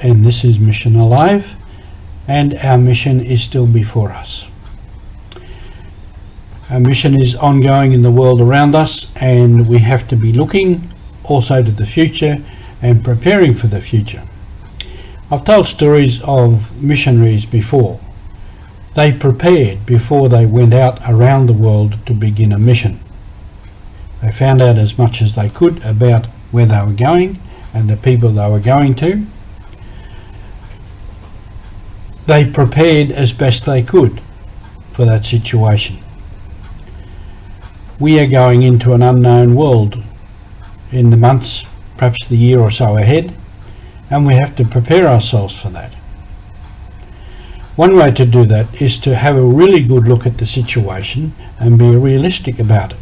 and this is Mission Alive, and our mission is still before us. Our mission is ongoing in the world around us, and we have to be looking also to the future and preparing for the future. I've told stories of missionaries before. They prepared before they went out around the world to begin a mission. They found out as much as they could about where they were going and the people they were going to. They prepared as best they could for that situation. We are going into an unknown world in the months, perhaps the year or so ahead, and we have to prepare ourselves for that. One way to do that is to have a really good look at the situation and be realistic about it.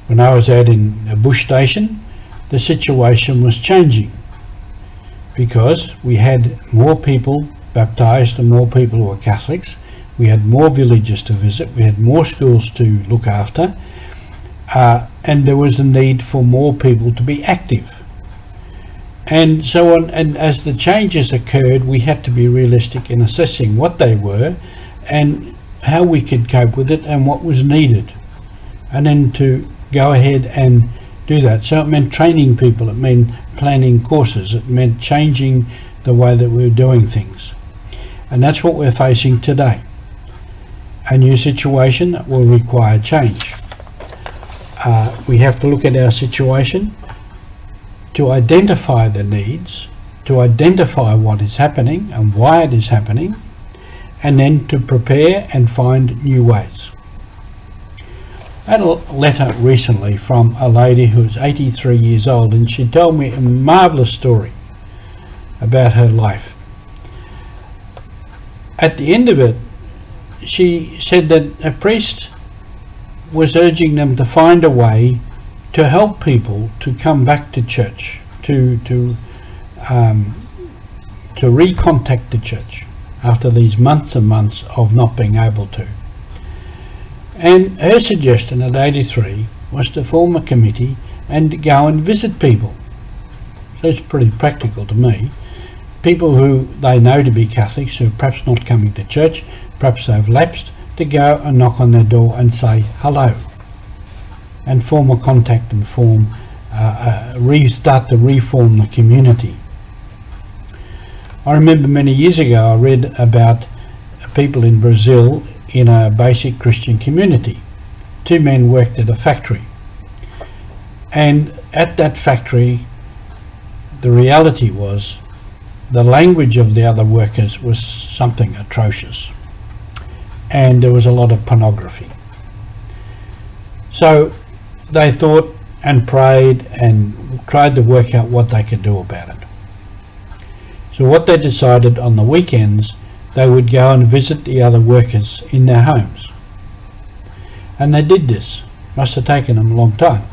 When I was out in a bush station, the situation was changing because we had more people baptised and more people who were Catholics. We had more villages to visit, we had more schools to look after, and there was a need for more people to be active. And so on, and as the changes occurred, we had to be realistic in assessing what they were and how we could cope with it and what was needed. And then to go ahead and do that. So it meant training people, it meant planning courses, it meant changing the way that we were doing things. And that's what we're facing today. A new situation that will require change. We have to look at our situation, to identify the needs, to identify what is happening and why it is happening, and then to prepare and find new ways. I had a letter recently from a lady who was 83 years old, and she told me a marvellous story about her life. At the end of it, she said that a priest was urging them to find a way to help people to come back to church, to recontact the church after these months and months of not being able to. And her suggestion at 83 was to form a committee and go and visit people. So it's pretty practical to me. People who they know to be Catholics, who are perhaps not coming to church, perhaps they've lapsed, to go and knock on their door and say hello, and form a contact and start to reform the community. I remember many years ago I read about people in Brazil in a basic Christian community. Two men worked at a factory, and at that factory the reality was the language of the other workers was something atrocious, and there was a lot of pornography. So they thought and prayed and tried to work out what they could do about it. So what they decided, on the weekends they would go and visit the other workers in their homes. And they did this. Must have taken them a long time.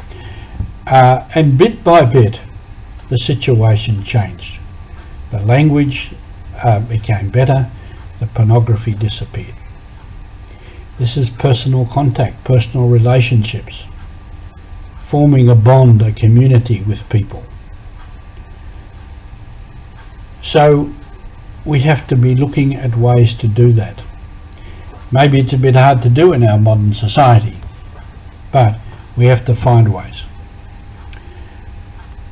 And bit by bit the situation changed. The language became better, the pornography disappeared. This is personal contact, personal relationships, forming a bond, a community with people. So we have to be looking at ways to do that. Maybe it's a bit hard to do in our modern society, but we have to find ways.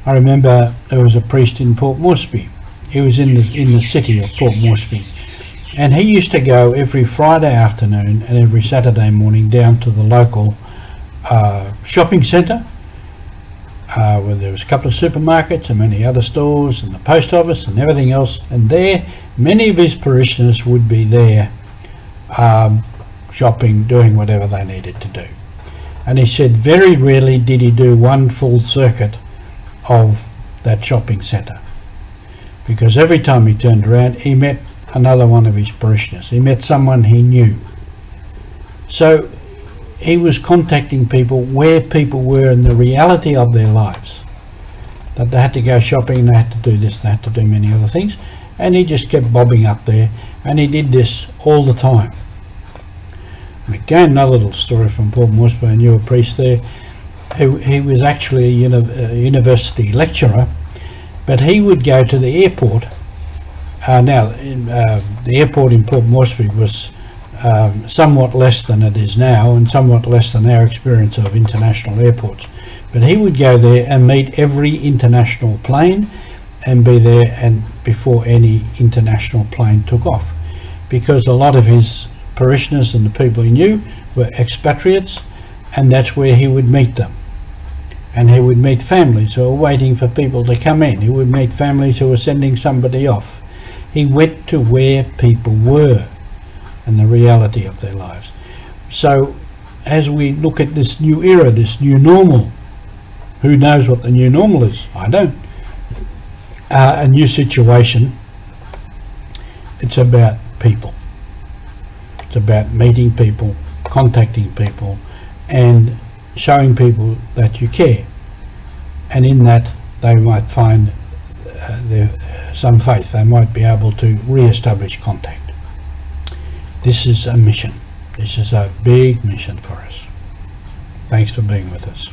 I remember there was a priest in Port Moresby. He was in the city of Port Moresby, and he used to go every Friday afternoon and every Saturday morning down to the local shopping centre, where there was a couple of supermarkets and many other stores and the post office and everything else, and there many of his parishioners would be there shopping, doing whatever they needed to do. And he said very rarely did he do one full circuit of that shopping centre, because every time he turned around he met another one of his parishioners, he met someone he knew. So he was contacting people where people were in the reality of their lives, that they had to go shopping, they had to do this, they had to do many other things, and he just kept bobbing up there, and he did this all the time. And again, another little story from Port Moresby. I knew a priest there. He was actually a university lecturer, But he would go to the airport. The airport in Port Moresby was somewhat less than it is now, and somewhat less than our experience of international airports. But he would go there and meet every international plane and be there and before any international plane took off, because a lot of his parishioners and the people he knew were expatriates, and that's where he would meet them. And he would meet families who were waiting for people to come in. He would meet families who were sending somebody off. He went to where people were and the reality of their lives. So as we look at this new era, this new normal, who knows what the new normal is? I don't. A new situation, it's about people. It's about meeting people, contacting people, and showing people that you care. And in that, they might find some faith. They might be able to re-establish contact. This is a mission. This is a big mission for us. Thanks for being with us.